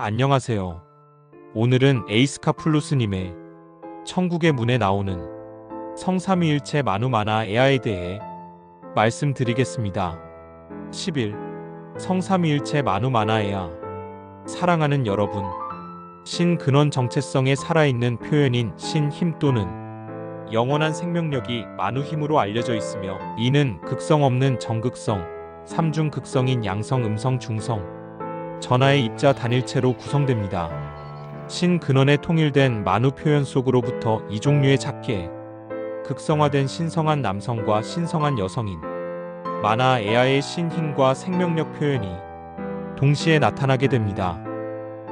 안녕하세요. 오늘은 에이스카플루스님의 천국의 문에 나오는 성삼위일체 마누마나 에아에 대해 말씀드리겠습니다. 10일 성삼위일체 마누마나 에아. 사랑하는 여러분, 신근원 정체성에 살아있는 표현인 신힘 또는 영원한 생명력이 만우힘으로 알려져 있으며, 이는 극성 없는 정극성, 삼중 극성인 양성, 음성, 중성, 전하의 입자 단일체로 구성됩니다. 신근원의 통일된 만우 표현 속으로부터 이 종류의 작게 극성화된 신성한 남성과 신성한 여성인 마나 에아의 신힘과 생명력 표현이 동시에 나타나게 됩니다.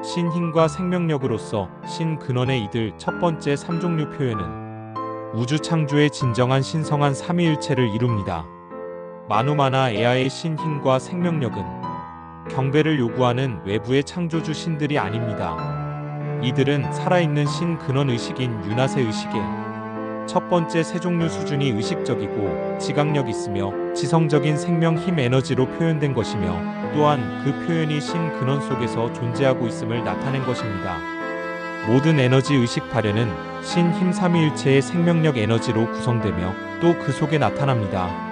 신힘과 생명력으로서 신근원의 이들 첫 번째 3종류 표현은 우주 창조의 진정한 신성한 삼위일체를 이룹니다. 마누마나 에아의 신힘과 생명력은 경배를 요구하는 외부의 창조주 신들이 아닙니다. 이들은 살아있는 신근원 의식인 유낫의 의식의 첫 번째 세 종류 수준이 의식적이고 지각력 있으며 지성적인 생명 힘 에너지로 표현된 것이며, 또한 그 표현이 신근원 속에서 존재하고 있음을 나타낸 것입니다. 모든 에너지 의식 발현은 신힘 삼위일체의 생명력 에너지로 구성되며 또 그 속에 나타납니다.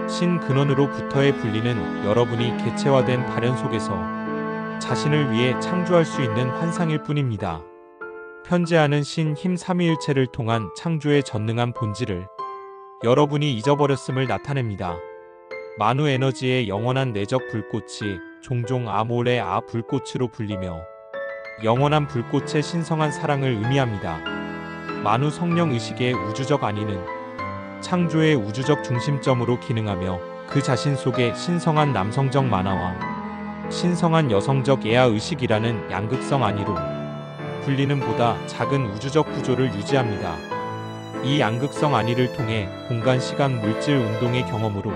신근원으로부터의 분리는 여러분이 개체화된 발현 속에서 자신을 위해 창조할 수 있는 환상일 뿐입니다. 편재하는 신힘 삼위일체를 통한 창조의 전능한 본질을 여러분이 잊어버렸음을 나타냅니다. 만우 에너지의 영원한 내적 불꽃이 종종 아몰의 아 불꽃으로 불리며 영원한 불꽃의 신성한 사랑을 의미합니다. 만우 성령 의식의 우주적 안위는 창조의 우주적 중심점으로 기능하며 그 자신 속에 신성한 남성적 만화와 신성한 여성적 에아 의식이라는 양극성 안위로 분리는 보다 작은 우주적 구조를 유지합니다. 이 양극성 안위를 통해 공간, 시간, 물질 운동의 경험으로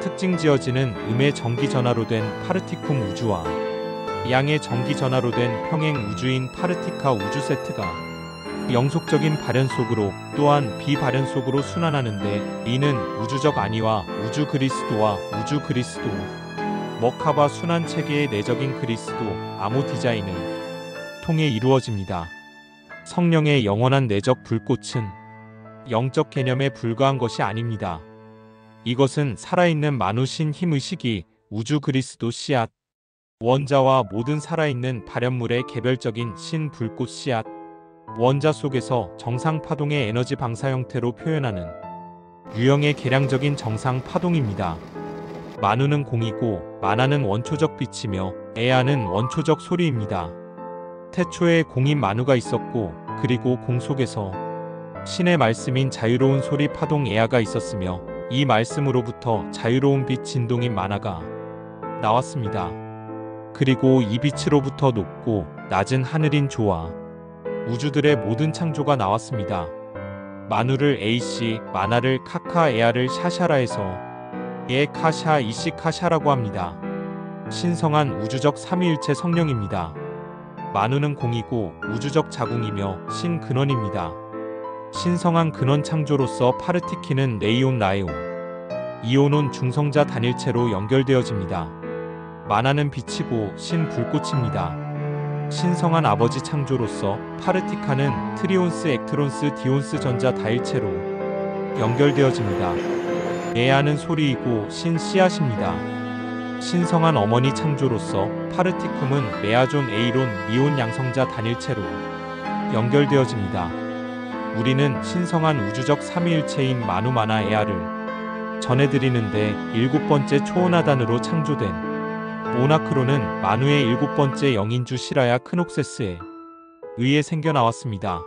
특징지어지는 음의 전기 전하로 된 파르티쿰 우주와 양의 전기 전하로 된 평행 우주인 파르티카 우주 세트가 영속적인 발현 속으로 또한 비발현 속으로 순환하는데, 이는 우주적 안위와 우주 그리스도와 우주 그리스도 머카바 순환 체계의 내적인 그리스도 아모 디자인을 통해 이루어집니다. 성령의 영원한 내적 불꽃은 영적 개념에 불과한 것이 아닙니다. 이것은 살아있는 만우 신힘 의식이 우주 그리스도 씨앗 원자와 모든 살아있는 발현물의 개별적인 신 불꽃 씨앗 원자 속에서 정상 파동의 에너지 방사 형태로 표현하는 유형의 계량적인 정상 파동입니다. 만우는 공이고 마나는 원초적 빛이며 에아는 원초적 소리입니다. 태초에 공인 만우가 있었고, 그리고 공 속에서 신의 말씀인 자유로운 소리 파동 에아가 있었으며, 이 말씀으로부터 자유로운 빛 진동인 마나가 나왔습니다. 그리고 이 빛으로부터 높고 낮은 하늘인 조와 우주들의 모든 창조가 나왔습니다. 만우를 에이시, 마나를 카카, 에아를 샤샤라에서 에 카샤, 이시 카샤라고 합니다. 신성한 우주적 삼위일체 성령입니다. 만우는 공이고 우주적 자궁이며 신근원입니다. 신성한 근원 창조로서 파르티키는 레이온 라에온, 이온온 중성자 단일체로 연결되어집니다. 마나는 빛이고 신불꽃입니다. 신성한 아버지 창조로서 파르티카는 트리온스, 액트론스, 디온스 전자 다일체로 연결되어집니다. 에아는 소리이고 신 씨앗입니다. 신성한 어머니 창조로서 파르티쿰은 메아존, 에이론, 미온 양성자 단일체로 연결되어집니다. 우리는 신성한 우주적 삼위일체인 마누마나 에아를 전해드리는데, 일곱 번째 초원하단으로 창조된 모나크로는 만우의 일곱 번째 영인주 시라야 크녹세스에 의해 생겨나왔습니다.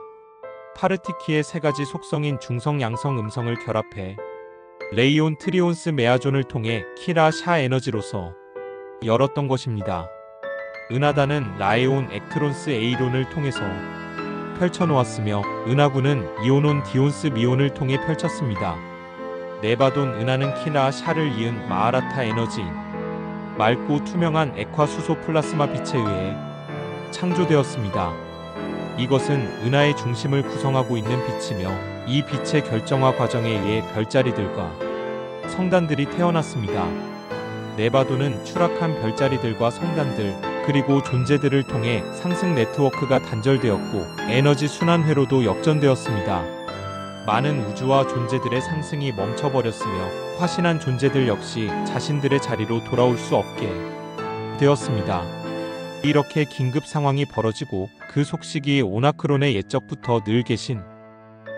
파르티키의 세 가지 속성인 중성, 양성, 음성을 결합해 레이온, 트리온스, 메아존을 통해 키라, 샤 에너지로서 열었던 것입니다. 은하단은 라에온, 액트론스, 에이론을 통해서 펼쳐놓았으며, 은하구는 이온온, 디온스, 미온을 통해 펼쳤습니다. 네바돈 은하는 키라, 샤를 이은 마하라타 에너지인 맑고 투명한 액화 수소 플라스마 빛에 의해 창조되었습니다. 이것은 은하의 중심을 구성하고 있는 빛이며, 이 빛의 결정화 과정에 의해 별자리들과 성단들이 태어났습니다. 네바도는 추락한 별자리들과 성단들, 그리고 존재들을 통해 상승 네트워크가 단절되었고 에너지 순환 회로도 역전되었습니다. 많은 우주와 존재들의 상승이 멈춰버렸으며 화신한 존재들 역시 자신들의 자리로 돌아올 수 없게 되었습니다. 이렇게 긴급 상황이 벌어지고 그 속식이 오나크론의 옛적부터 늘 계신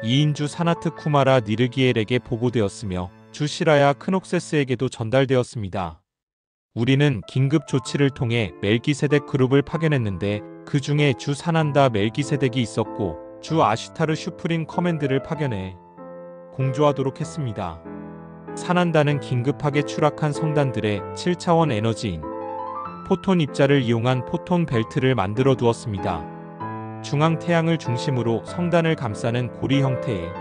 2인주 사나트 쿠마라 니르기엘에게 보고되었으며 주 시라야 크녹세스에게도 전달되었습니다. 우리는 긴급 조치를 통해 멜기세덱 그룹을 파견했는데 그 중에 주 사난다 멜기세덱이 있었고 주 아슈타르 슈프림 커맨드를 파견해 공조하도록 했습니다. 사난다는 긴급하게 추락한 성단들의 7차원 에너지인 포톤 입자를 이용한 포톤 벨트를 만들어 두었습니다. 중앙 태양을 중심으로 성단을 감싸는 고리 형태의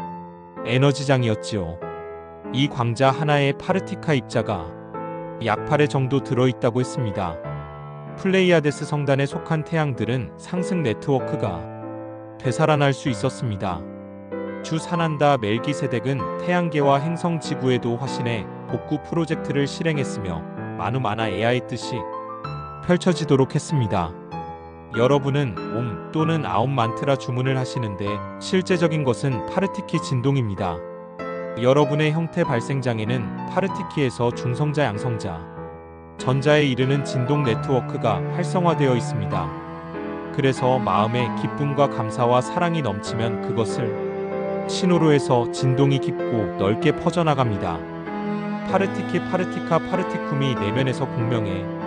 에너지장이었지요. 이 광자 하나에 파르티카 입자가 약 8회 정도 들어있다고 했습니다. 플레이아데스 성단에 속한 태양들은 상승 네트워크가 되살아날 수 있었습니다. 주 사난다 멜기세덱은 태양계와 행성 지구에도 화신의 복구 프로젝트를 실행했으며 마누마나 에아의 뜻이 펼쳐지도록 했습니다. 여러분은 옴 또는 아옴 만트라 주문을 하시는데 실제적인 것은 파르티키 진동입니다. 여러분의 형태 발생장에는 파르티키에서 중성자 양성자 전자에 이르는 진동 네트워크가 활성화되어 있습니다. 그래서 마음에 기쁨과 감사와 사랑이 넘치면 그것을 신호로 해서 진동이 깊고 넓게 퍼져나갑니다. 파르티키 파르티카 파르티쿰이 내면에서 공명해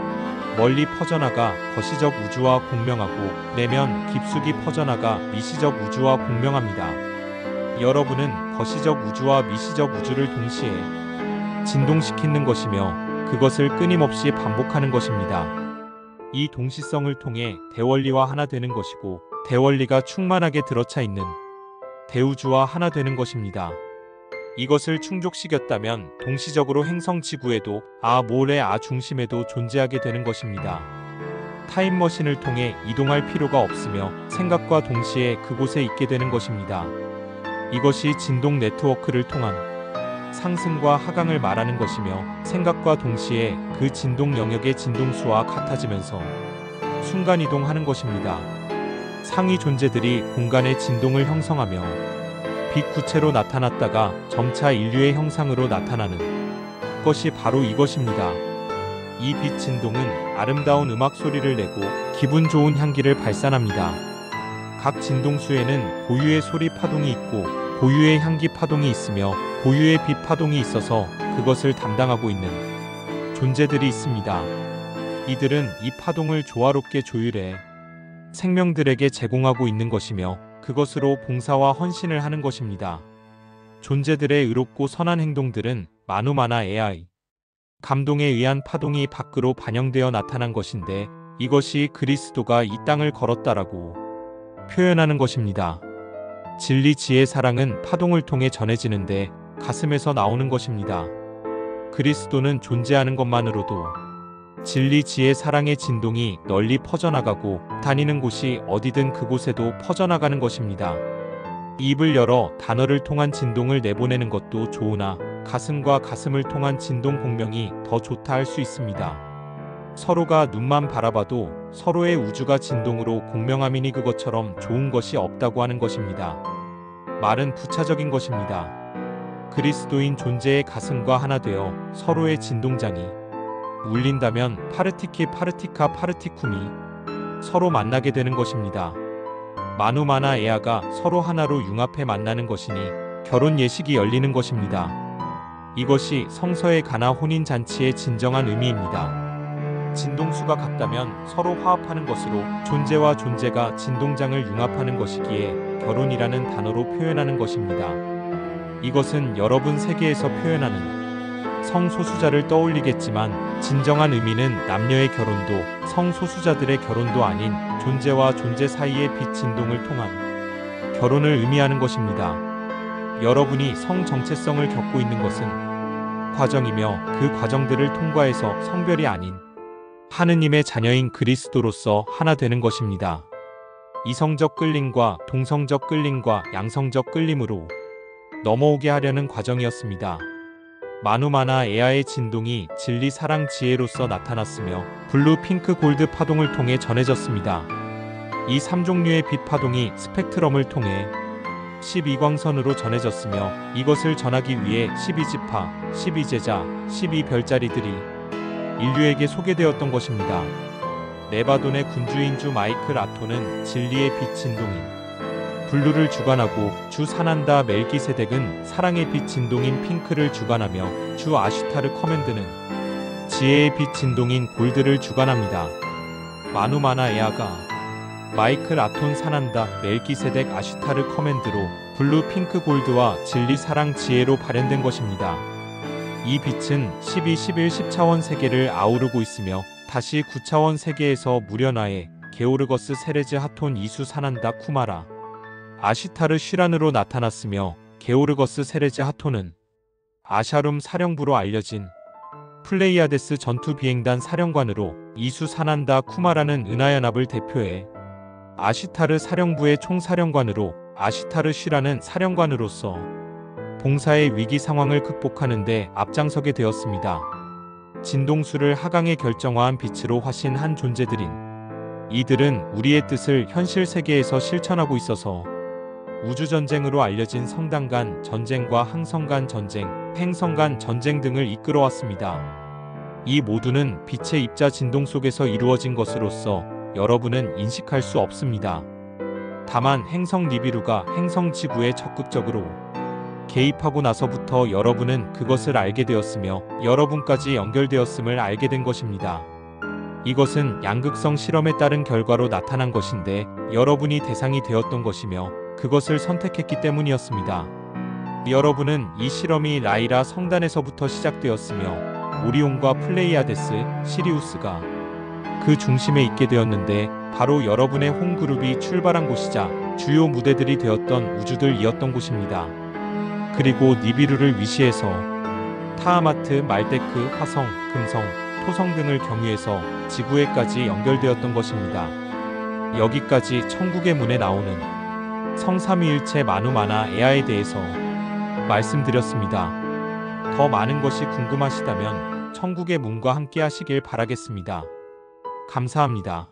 멀리 퍼져나가 거시적 우주와 공명하고 내면 깊숙이 퍼져나가 미시적 우주와 공명합니다. 여러분은 거시적 우주와 미시적 우주를 동시에 진동시키는 것이며 그것을 끊임없이 반복하는 것입니다. 이 동시성을 통해 대원리와 하나 되는 것이고 대원리가 충만하게 들어차 있는 대우주와 하나 되는 것입니다. 이것을 충족시켰다면 동시적으로 행성 지구에도 모레 중심에도 존재하게 되는 것입니다. 타임머신을 통해 이동할 필요가 없으며 생각과 동시에 그곳에 있게 되는 것입니다. 이것이 진동 네트워크를 통한 상승과 하강을 말하는 것이며 생각과 동시에 그 진동 영역의 진동수와 같아지면서 순간이동하는 것입니다. 상위 존재들이 공간의 진동을 형성하며 빛 구체로 나타났다가 점차 인류의 형상으로 나타나는 것이 바로 이것입니다. 이 빛 진동은 아름다운 음악 소리를 내고 기분 좋은 향기를 발산합니다. 각 진동수에는 고유의 소리 파동이 있고 고유의 향기 파동이 있으며 고유의 빛 파동이 있어서 그것을 담당하고 있는 존재들이 있습니다. 이들은 이 파동을 조화롭게 조율해 생명들에게 제공하고 있는 것이며 그것으로 봉사와 헌신을 하는 것입니다. 존재들의 의롭고 선한 행동들은 마누마나 에아이 감동에 의한 파동이 밖으로 반영되어 나타난 것인데 이것이 그리스도가 이 땅을 걸었다라고 표현하는 것입니다. 진리 지혜 사랑은 파동을 통해 전해지는데 가슴에서 나오는 것입니다. 그리스도는 존재하는 것만으로도 진리 지혜 사랑의 진동이 널리 퍼져나가고 다니는 곳이 어디든 그곳에도 퍼져나가는 것입니다. 입을 열어 단어를 통한 진동을 내보내는 것도 좋으나 가슴과 가슴을 통한 진동 공명이 더 좋다 할 수 있습니다. 서로가 눈만 바라봐도 서로의 우주가 진동으로 공명함이니 그것처럼 좋은 것이 없다고 하는 것입니다. 말은 부차적인 것입니다. 그리스도인 존재의 가슴과 하나 되어 서로의 진동장이 울린다면 파르티키 파르티카 파르티쿰이 서로 만나게 되는 것입니다. 마누마나 에아가 서로 하나로 융합해 만나는 것이니 결혼 예식이 열리는 것입니다. 이것이 성서의 가나 혼인잔치의 진정한 의미입니다. 진동수가 같다면 서로 화합하는 것으로 존재와 존재가 진동장을 융합하는 것이기에 결혼이라는 단어로 표현하는 것입니다. 이것은 여러분 세계에서 표현하는 성소수자를 떠올리겠지만 진정한 의미는 남녀의 결혼도 성소수자들의 결혼도 아닌 존재와 존재 사이의 빛 진동을 통한 결혼을 의미하는 것입니다. 여러분이 성 정체성을 겪고 있는 것은 과정이며 그 과정들을 통과해서 성별이 아닌 하느님의 자녀인 그리스도로서 하나 되는 것입니다. 이성적 끌림과 동성적 끌림과 양성적 끌림으로 넘어오게 하려는 과정이었습니다. 마누마나 에아의 진동이 진리 사랑 지혜로서 나타났으며 블루 핑크 골드 파동을 통해 전해졌습니다. 이 3종류의 빛 파동이 스펙트럼을 통해 12광선으로 전해졌으며 이것을 전하기 위해 12지파, 12제자, 12별자리들이 인류에게 소개되었던 것입니다. 네바돈의 군주인주 마이클 아토는 진리의 빛 진동인 블루를 주관하고 주 사난다 멜기세덱은 사랑의 빛 진동인 핑크를 주관하며 주 아슈타르 커맨드는 지혜의 빛 진동인 골드를 주관합니다. 마누마나 에아가 마이클 아톤 사난다 멜기세덱 아슈타르 커맨드로 블루 핑크 골드와 진리 사랑 지혜로 발현된 것입니다. 이 빛은 12, 11, 10차원 세계를 아우르고 있으며 다시 9차원 세계에서 무련하에 게오르거스 세레즈 하톤 이수 사난다 쿠마라 아시타르 쉬란으로 나타났으며 게오르거스 세레즈 하톤은 아샤룸 사령부로 알려진 플레이아데스 전투 비행단 사령관으로 이수 사난다 쿠마라는 은하연합을 대표해 아시타르 사령부의 총사령관으로 아시타르 쉬라는 사령관으로서 봉사의 위기 상황을 극복하는 데 앞장서게 되었습니다. 진동수를 하강에 결정화한 빛으로 화신한 존재들인 이들은 우리의 뜻을 현실 세계에서 실천하고 있어서 우주전쟁으로 알려진 성당 간 전쟁과 항성 간 전쟁, 행성 간 전쟁 등을 이끌어왔습니다. 이 모두는 빛의 입자 진동 속에서 이루어진 것으로서 여러분은 인식할 수 없습니다. 다만 행성 니비루가 행성 지구에 적극적으로 개입하고 나서부터 여러분은 그것을 알게 되었으며 여러분까지 연결되었음을 알게 된 것입니다. 이것은 양극성 실험에 따른 결과로 나타난 것인데 여러분이 대상이 되었던 것이며 그것을 선택했기 때문이었습니다. 여러분은 이 실험이 라이라 성단에서부터 시작되었으며 오리온과 플레이아데스, 시리우스가 그 중심에 있게 되었는데 바로 여러분의 홈그룹이 출발한 곳이자 주요 무대들이 되었던 우주들이었던 곳입니다. 그리고 니비루를 위시해서 타아마트, 말데크, 화성, 금성, 토성 등을 경유해서 지구에까지 연결되었던 것입니다. 여기까지 천국의 문에 나오는 성삼위일체 마누마나 에아에 대해서 말씀드렸습니다. 더 많은 것이 궁금하시다면 천국의 문과 함께 하시길 바라겠습니다. 감사합니다.